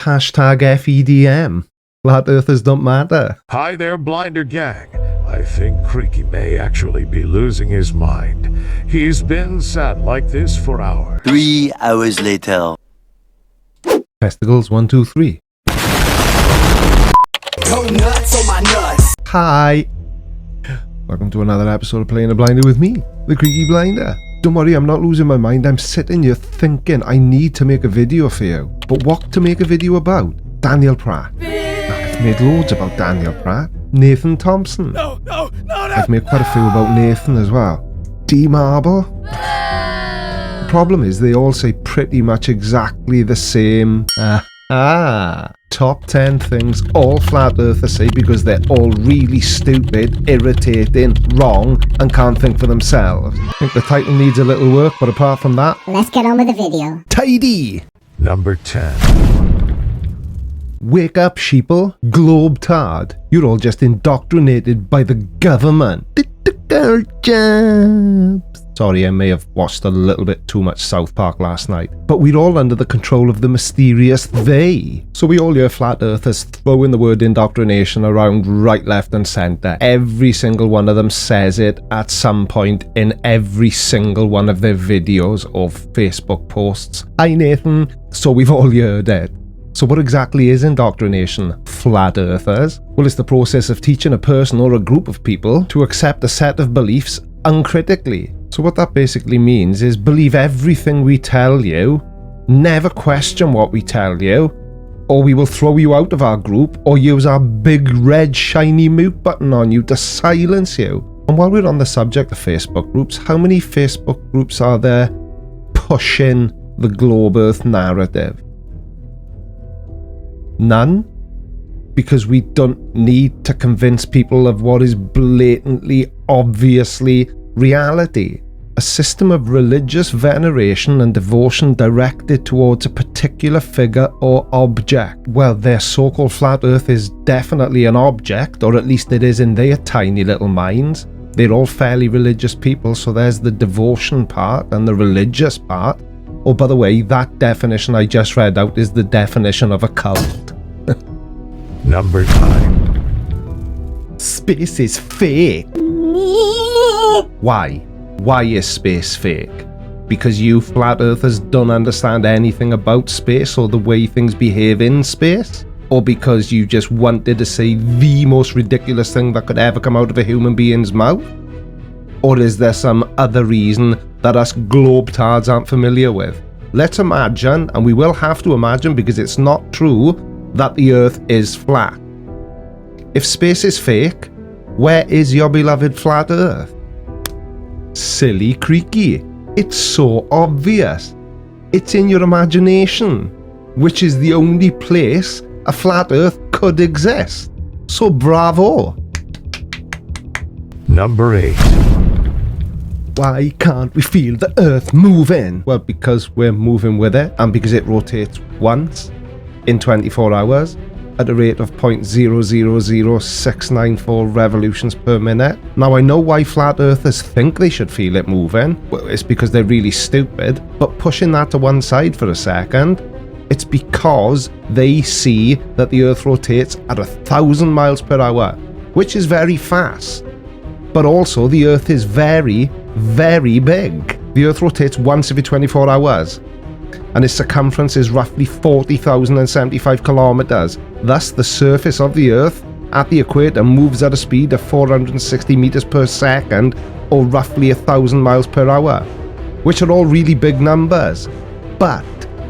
Hashtag FEDM. Flat earthers don't matter. Hi there, Blinder Gang. I think Creaky may actually be losing his mind. He's been sat like this for hours. 3 hours later. Testicles 1, 2, 3. Go nuts on my nuts. Hi. Welcome to another episode of Playing a Blinder with me, the Creaky Blinder. Don't worry, I'm not losing my mind. I'm sitting here thinking I need to make a video for you. But what to make a video about? Daniel Pratt. I've made loads about Daniel Pratt. Nathan Thompson. No. I've made quite a few about Nathan as well. D Marble. The problem is they all say pretty much exactly the same. Top 10 things all flat earthers say because they're all really stupid, irritating, wrong, and can't think for themselves. I think the title needs a little work, but apart from that, let's get on with the video. Tidy! Number 10. Wake up, sheeple. Globe-tard. You're all just indoctrinated by the government. Sorry, I may have watched a little bit too much South Park last night. But we're all under the control of the mysterious they. So we all hear flat earthers throwing the word indoctrination around right, left and centre. Every single one of them says it at some point in every single one of their videos or Facebook posts. Hi Nathan. So we've all heard it. So what exactly is indoctrination, flat earthers? Well, it's the process of teaching a person or a group of people to accept a set of beliefs uncritically. So what that basically means is believe everything we tell you, never question what we tell you, or we will throw you out of our group or use our big red shiny mute button on you to silence you. And while we're on the subject of Facebook groups, how many Facebook groups are there pushing the globe earth narrative? None? Because we don't need to convince people of what is blatantly, obviously reality. A system of religious veneration and devotion directed towards a particular figure or object. Well, their so-called flat earth is definitely an object, or at least it is in their tiny little minds. They're all fairly religious people, so there's the devotion part and the religious part. Oh, by the way, that definition I just read out is the definition of a cult. Number 9. Space is fake. Why? Why is space fake? Because you flat earthers don't understand anything about space or the way things behave in space? Or because you just wanted to say the most ridiculous thing that could ever come out of a human being's mouth? Or is there some other reason that us globe-tards aren't familiar with? Let's imagine, and we will have to imagine because it's not true, that the earth is flat. If space is fake, where is your beloved flat earth? Silly Creaky. It's so obvious. It's in your imagination, which is the only place a flat earth could exist. So bravo. Number 8. Why can't we feel the earth moving? Well, because we're moving with it, and because it rotates once in 24 hours at a rate of 0.000694 revolutions per minute. Now, I know why flat earthers think they should feel it moving. Well, it's because they're really stupid, but pushing that to one side for a second, it's because they see that the earth rotates at 1,000 miles per hour, which is very fast. But also, the earth is very, very big. The earth rotates once every 24 hours. And its circumference is roughly 40,075 kilometers. Thus, the surface of the Earth at the equator moves at a speed of 460 meters per second, or roughly 1,000 miles per hour, which are all really big numbers. But,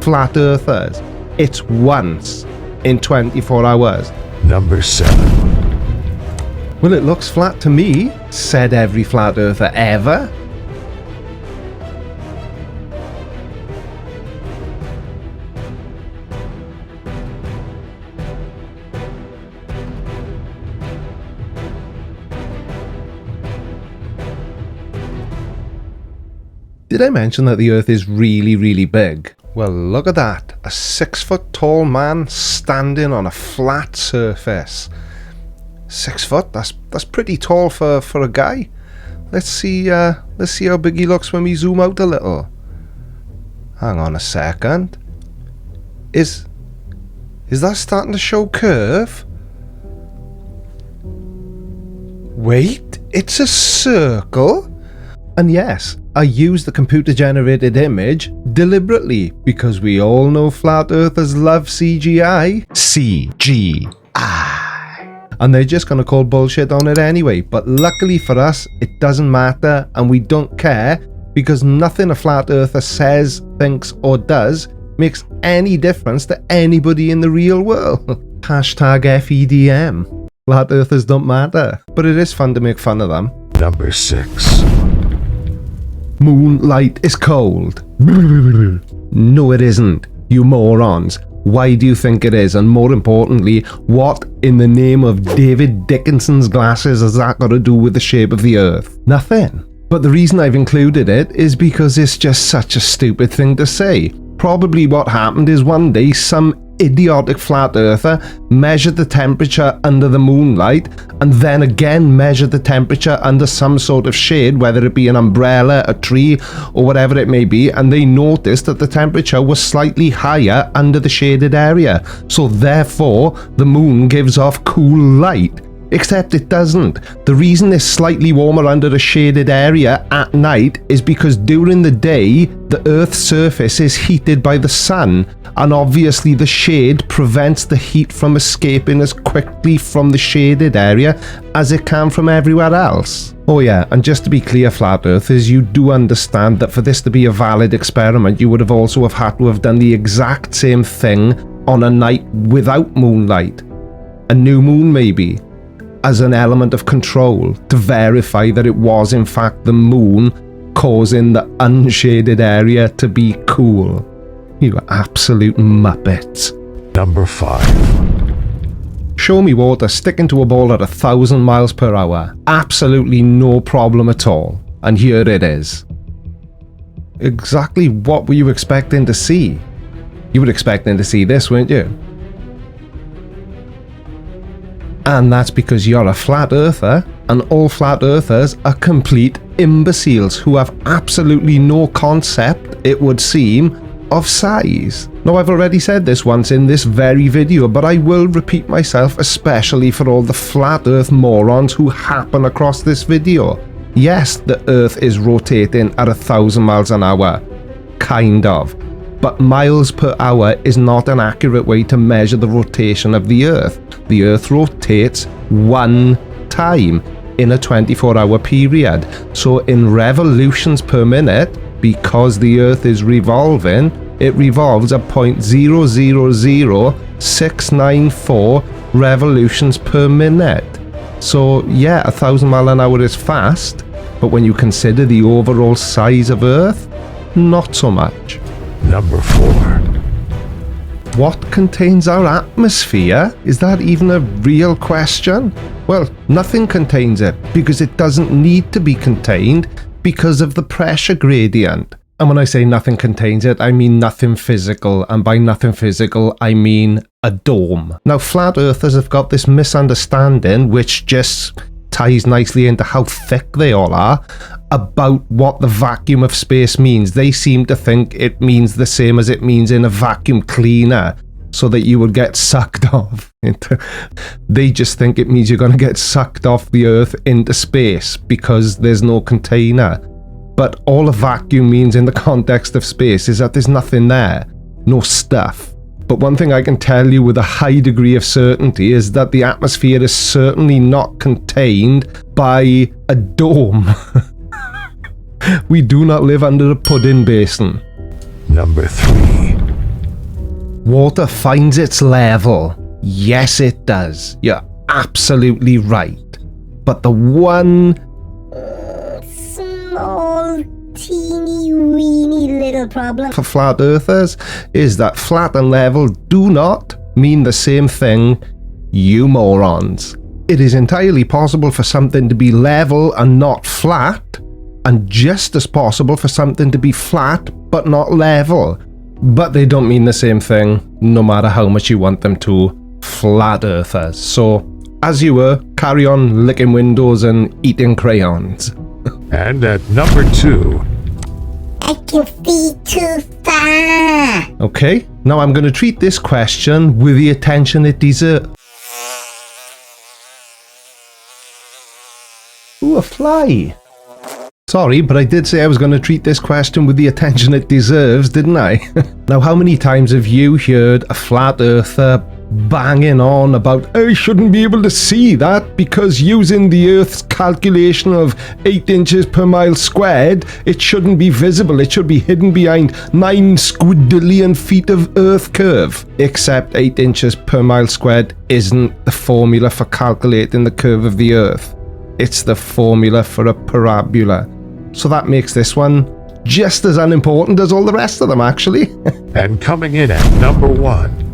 flat earthers, it's once in 24 hours. Number 7. Well, it looks flat to me, said every flat earther ever. Did I mention that the Earth is really, really big? Well, look at that. A 6-foot tall man standing on a flat surface. 6 foot? That's pretty tall for a guy. Let's see how big he looks when we zoom out a little. Hang on a second. Is Is that starting to show curve? Wait, it's a circle? And yes, I use the computer-generated image deliberately because we all know flat earthers love CGI. CGI. And they're just gonna call bullshit on it anyway. But luckily for us, it doesn't matter and we don't care because nothing a flat earther says, thinks or does makes any difference to anybody in the real world. Hashtag FEDM. Flat earthers don't matter. But it is fun to make fun of them. Number 6. Moonlight is cold. No, it isn't. You morons. Why do you think it is? And more importantly, what in the name of David Dickinson's glasses has that got to do with the shape of the Earth? Nothing. But the reason I've included it is because it's just such a stupid thing to say. Probably what happened is one day some idiotic flat earther measured the temperature under the moonlight and then again measured the temperature under some sort of shade, whether it be an umbrella, a tree or whatever it may be, and they noticed that the temperature was slightly higher under the shaded area, so therefore the moon gives off cool light. Except it doesn't. The reason it's slightly warmer under a shaded area at night is because during the day, the Earth's surface is heated by the sun, and obviously the shade prevents the heat from escaping as quickly from the shaded area as it can from everywhere else. Oh yeah, and just to be clear, flat earthers, you do understand that for this to be a valid experiment, you would have also had to have done the exact same thing on a night without moonlight. A new moon maybe, as an element of control to verify that it was in fact the moon causing the unshaded area to be cool. You absolute muppets. Number 5. Show me water sticking to a ball at 1,000 miles per hour. Absolutely no problem at all. And here it is. Exactly what were you expecting to see? You were expecting to see this, weren't you? And that's because you're a flat earther, and all flat earthers are complete imbeciles who have absolutely no concept, it would seem, of size. Now, I've already said this once in this very video, but I will repeat myself, especially for all the flat earth morons who happen across this video. Yes, the earth is rotating at 1,000 miles an hour. Kind of. But miles per hour is not an accurate way to measure the rotation of the Earth. The Earth rotates one time in a 24-hour period. So in revolutions per minute, because the Earth is revolving, it revolves at 0.000694 revolutions per minute. So yeah, 1,000 miles an hour is fast, but when you consider the overall size of Earth, not so much. Number 4. What contains our atmosphere? Is that even a real question? Well, nothing contains it because it doesn't need to be contained because of the pressure gradient. And when I say nothing contains it, I mean nothing physical, and by nothing physical, I mean a dome. Now, flat earthers have got this misunderstanding, which just ties nicely into how thick they all are, about what the vacuum of space means. They seem to think it means the same as it means in a vacuum cleaner, so that you would get sucked off into... They just think it means you're going to get sucked off the Earth into space because there's no container. But all a vacuum means in the context of space is that there's nothing there, no stuff. But one thing I can tell you with a high degree of certainty is that the atmosphere is certainly not contained by a dome. We do not live under a pudding basin. Number 3. Water finds its level. Yes, it does. You're absolutely right. But the one small, teeny, weeny little problem for flat earthers is that flat and level do not mean the same thing, you morons. It is entirely possible for something to be level and not flat, and just as possible for something to be flat but not level. But they don't mean the same thing, no matter how much you want them to, flat earthers. So, as you were, carry on licking windows and eating crayons. And at number 2. I can see too far. Okay, now I'm going to treat this question with the attention it deserves. Ooh, a fly. Sorry, but I did say I was going to treat this question with the attention it deserves, didn't I? Now, how many times have you heard a flat earther banging on about, I shouldn't be able to see that because using the Earth's calculation of 8 inches per mile squared, it shouldn't be visible. It should be hidden behind 9 squidillion feet of Earth curve. Except 8 inches per mile squared isn't the formula for calculating the curve of the Earth. It's the formula for a parabola. So that makes this one just as unimportant as all the rest of them, actually. And coming in at number 1.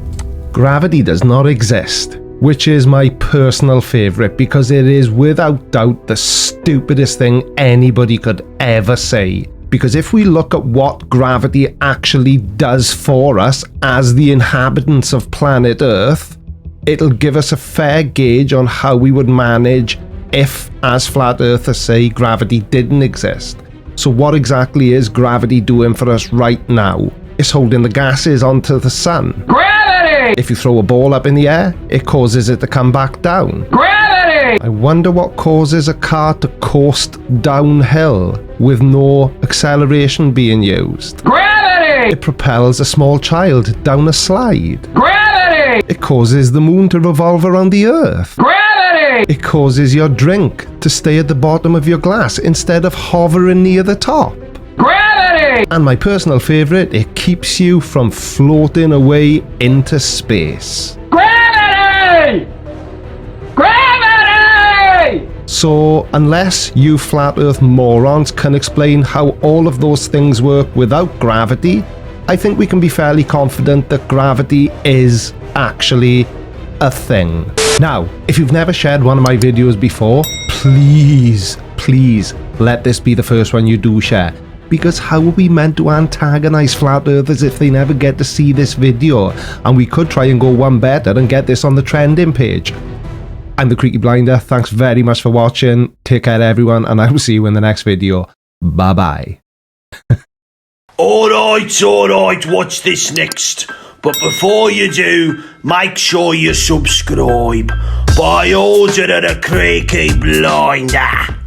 Gravity does not exist, which is my personal favourite because it is without doubt the stupidest thing anybody could ever say. Because if we look at what gravity actually does for us as the inhabitants of planet Earth, it'll give us a fair gauge on how we would manage if, as flat earthers say, gravity didn't exist. So what exactly is gravity doing for us right now? It's holding the gases onto the sun. Gravity! If you throw a ball up in the air, it causes it to come back down. Gravity! I wonder what causes a car to coast downhill with no acceleration being used. Gravity! It propels a small child down a slide. Gravity! It causes the moon to revolve around the earth. Gravity! It causes your drink to stay at the bottom of your glass instead of hovering near the top. Gravity! And my personal favourite, it keeps you from floating away into space. Gravity! Gravity! So, unless you flat earth morons can explain how all of those things work without gravity, I think we can be fairly confident that gravity is actually a thing. Now, if you've never shared one of my videos before, please let this be the first one you do share. Because how are we meant to antagonize flat earthers if they never get to see this video? And we could try and go one better and get this on the trending page. I'm the Creaky Blinder. Thanks very much for watching. Take care everyone, and I will see you in the next video. Bye bye. Alright, watch this next. But before you do, make sure you subscribe by order of the Creaky Blinder.